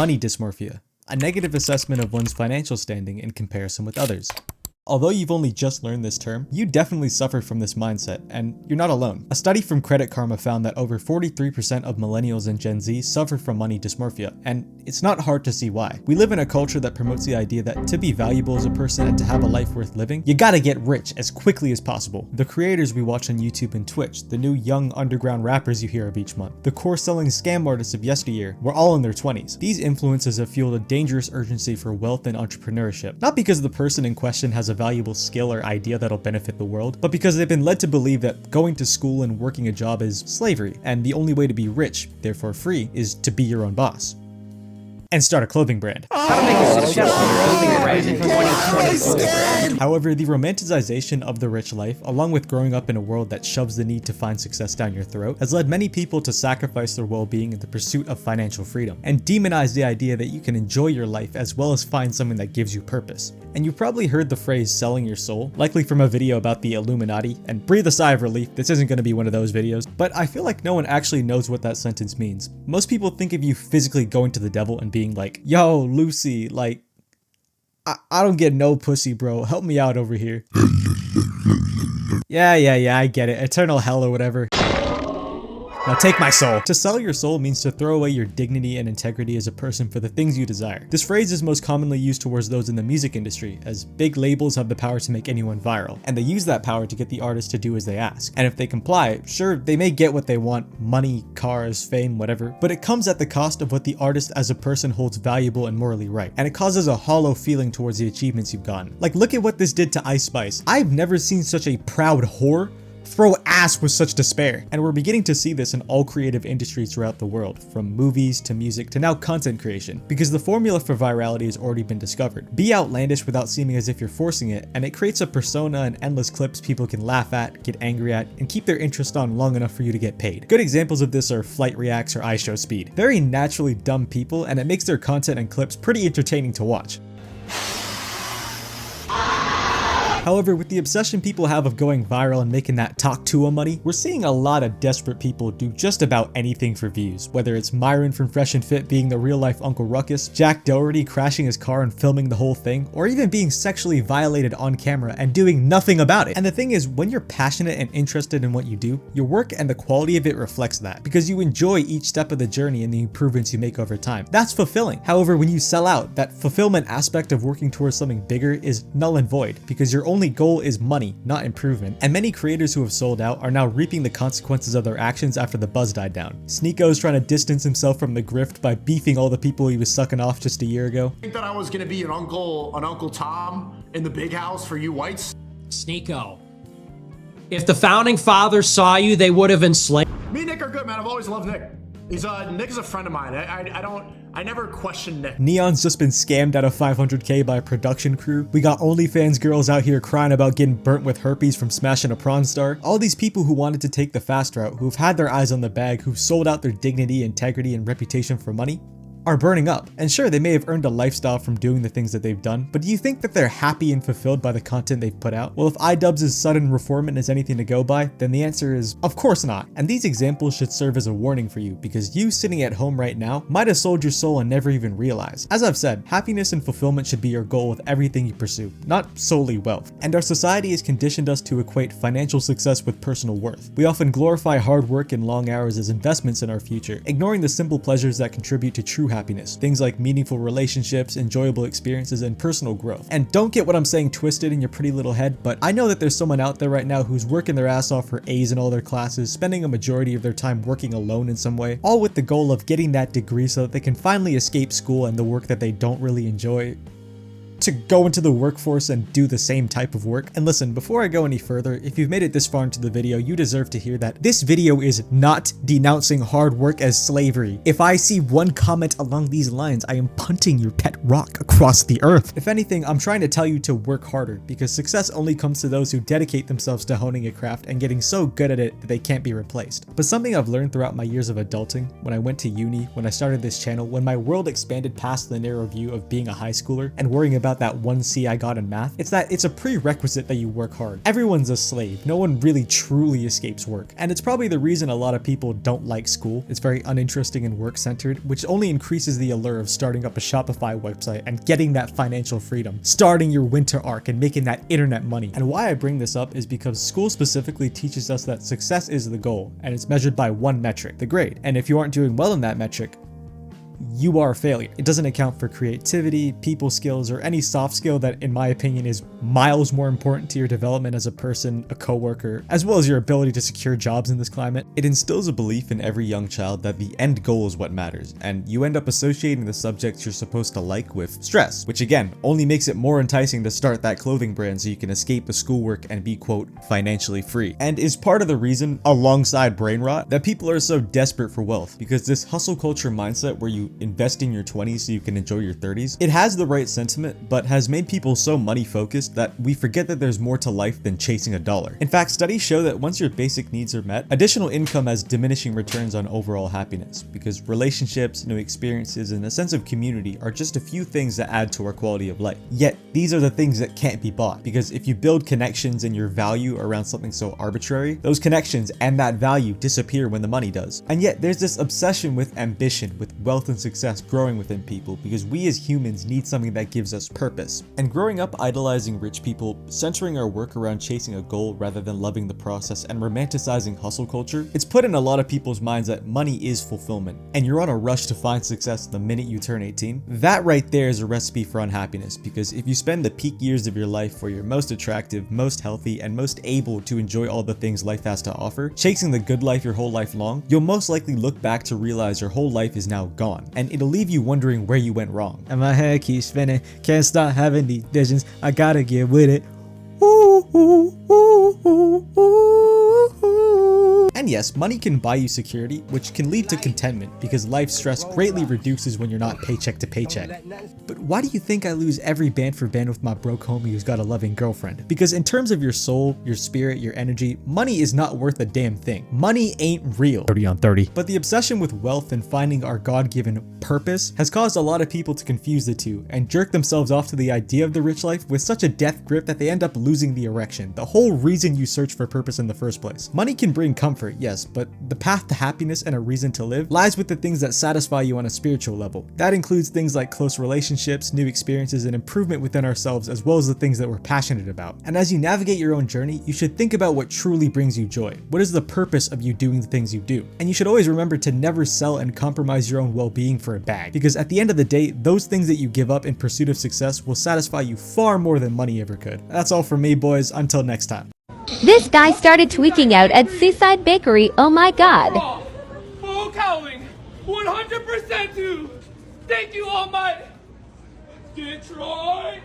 money dysmorphia, a negative assessment of one's financial standing in comparison with others. Although you've only just learned this term, you definitely suffer from this mindset, and you're not alone. A study from Credit Karma found that over 43% of millennials and Gen Z suffer from money dysmorphia, and it's not hard to see why. We live in a culture that promotes the idea that to be valuable as a person and to have a life worth living, you gotta get rich as quickly as possible. The creators we watch on YouTube and Twitch, the new young underground rappers you hear of each month, the core-selling scam artists of yesteryear, were all in their 20s. These influences have fueled a dangerous urgency for wealth and entrepreneurship, not because the person in question has a valuable skill or idea that'll benefit the world, but because they've been led to believe that going to school and working a job is slavery, and the only way to be rich, therefore free, is to be your own boss. And start a clothing brand. However, the romanticization of the rich life, along with growing up in a world that shoves the need to find success down your throat, has led many people to sacrifice their well-being in the pursuit of financial freedom, and demonize the idea that you can enjoy your life as well as find something that gives you purpose. And you probably heard the phrase selling your soul, likely from a video about the Illuminati, and breathe a sigh of relief, this isn't going to be one of those videos, but I feel like no one actually knows what that sentence means. Most people think of you physically going to the devil and being like, yo, Lucy, like, I don't get no pussy, bro. Help me out over here. Yeah, I get it. Eternal hell or whatever. Now take my soul. To sell your soul means to throw away your dignity and integrity as a person for the things you desire. This phrase is most commonly used towards those in the music industry, as big labels have the power to make anyone viral, and they use that power to get the artist to do as they ask. And if they comply, sure, they may get what they want, money, cars, fame, whatever, but it comes at the cost of what the artist as a person holds valuable and morally right, and it causes a hollow feeling towards the achievements you've gotten. Like, look at what this did to Ice Spice. I've never seen such a proud whore throw ass with such despair. And we're beginning to see this in all creative industries throughout the world, from movies to music to now content creation, because the formula for virality has already been discovered. Be outlandish without seeming as if you're forcing it, and it creates a persona and endless clips people can laugh at, get angry at, and keep their interest on long enough for you to get paid. Good examples of this are Flight Reacts or iShowSpeed. Very naturally dumb people, and it makes their content and clips pretty entertaining to watch. However, with the obsession people have of going viral and making that talk to a money, we're seeing a lot of desperate people do just about anything for views. Whether it's Myron from Fresh and Fit being the real-life Uncle Ruckus, Jack Doherty crashing his car and filming the whole thing, or even being sexually violated on camera and doing nothing about it. And the thing is, when you're passionate and interested in what you do, your work and the quality of it reflects that, because you enjoy each step of the journey and the improvements you make over time. That's fulfilling. However, when you sell out, that fulfillment aspect of working towards something bigger is null and void, because your only goal is money, not improvement. And many creators who have sold out are now reaping the consequences of their actions after the buzz died down. Sneeko's trying to distance himself from the grift by beefing all the people he was sucking off just a year ago. I think that I was gonna be an Uncle Tom in the big house for you whites. Sneeko, if the founding fathers saw you, they would have enslaved. Me and Nick are good, man. I've always loved Nick. Nick is a friend of mine. I never question Nick. Neon's just been scammed out of 500K by a production crew. We got OnlyFans girls out here crying about getting burnt with herpes from smashing a prawn star. All these people who wanted to take the fast route, who've had their eyes on the bag, who've sold out their dignity, integrity, and reputation for money, are burning up. And sure, they may have earned a lifestyle from doing the things that they've done, but do you think that they're happy and fulfilled by the content they've put out? Well, if iDubbbz' sudden reformment is anything to go by, then the answer is, of course not. And these examples should serve as a warning for you, because you sitting at home right now might have sold your soul and never even realized. As I've said, happiness and fulfillment should be your goal with everything you pursue, not solely wealth. And our society has conditioned us to equate financial success with personal worth. We often glorify hard work and long hours as investments in our future, ignoring the simple pleasures that contribute to true happiness, things like meaningful relationships, enjoyable experiences, and personal growth. And don't get what I'm saying twisted in your pretty little head, but I know that there's someone out there right now who's working their ass off for A's in all their classes, spending a majority of their time working alone in some way, all with the goal of getting that degree so that they can finally escape school and the work that they don't really enjoy, to go into the workforce and do the same type of work. And listen, before I go any further, if you've made it this far into the video, you deserve to hear that this video is not denouncing hard work as slavery. If I see one comment along these lines, I am punting your pet rock across the earth. If anything, I'm trying to tell you to work harder, because success only comes to those who dedicate themselves to honing a craft and getting so good at it that they can't be replaced. But something I've learned throughout my years of adulting, when I went to uni, when I started this channel, when my world expanded past the narrow view of being a high schooler and worrying about about that 1C I got in math. It's that it's a prerequisite that you work hard. Everyone's a slave. No one really truly escapes work. And it's probably the reason a lot of people don't like school. It's very uninteresting and work-centered, which only increases the allure of starting up a Shopify website and getting that financial freedom, starting your winter arc and making that internet money. And why I bring this up is because school specifically teaches us that success is the goal, and it's measured by one metric, the grade. And if you aren't doing well in that metric, you are a failure. It doesn't account for creativity, people skills, or any soft skill that, in my opinion, is miles more important to your development as a person, a coworker, as well as your ability to secure jobs in this climate. It instills a belief in every young child that the end goal is what matters, and you end up associating the subjects you're supposed to like with stress, which again, only makes it more enticing to start that clothing brand so you can escape the schoolwork and be, quote, financially free. And is part of the reason, alongside brain rot, that people are so desperate for wealth, because this hustle culture mindset where you invest in your 20s so you can enjoy your 30s, it has the right sentiment, but has made people so money focused that we forget that there's more to life than chasing a dollar. In fact, studies show that once your basic needs are met, additional income has diminishing returns on overall happiness, because relationships, new experiences, and a sense of community are just a few things that add to our quality of life. Yet, these are the things that can't be bought, because if you build connections and your value around something so arbitrary, those connections and that value disappear when the money does. And yet, there's this obsession with ambition, with wealth and success growing within people, because we as humans need something that gives us purpose. And growing up idolizing rich people, centering our work around chasing a goal rather than loving the process and romanticizing hustle culture, it's put in a lot of people's minds that money is fulfillment, and you're on a rush to find success the minute you turn 18. That right there is a recipe for unhappiness, because if you spend the peak years of your life where you're most attractive, most healthy, and most able to enjoy all the things life has to offer, chasing the good life your whole life long, you'll most likely look back to realize your whole life is now gone, and it'll leave you wondering where you went wrong. And my head keeps spinning, can't stop having these visions, I gotta get with it. Ooh, ooh, ooh, ooh, ooh, ooh. And yes, money can buy you security, which can lead to contentment, because life stress greatly reduces when you're not paycheck to paycheck. But why do you think I lose every band for band with my broke homie who's got a loving girlfriend? Because in terms of your soul, your spirit, your energy, money is not worth a damn thing. Money ain't real. 30 on 30. But the obsession with wealth and finding our God-given purpose has caused a lot of people to confuse the two and jerk themselves off to the idea of the rich life with such a death grip that they end up losing the erection, the whole reason you search for purpose in the first place. Money can bring comfort, yes, but the path to happiness and a reason to live lies with the things that satisfy you on a spiritual level. That includes things like close relationships, new experiences, and improvement within ourselves, as well as the things that we're passionate about. And as you navigate your own journey, you should think about what truly brings you joy. What is the purpose of you doing the things you do? And you should always remember to never sell and compromise your own well-being for a bag, because at the end of the day, those things that you give up in pursuit of success will satisfy you far more than money ever could. That's all from me, boys. Until next time. This guy started tweaking out at Seaside Bakery. Oh my god. Full cowling. 100% to. Thank you, Almighty. Detroit.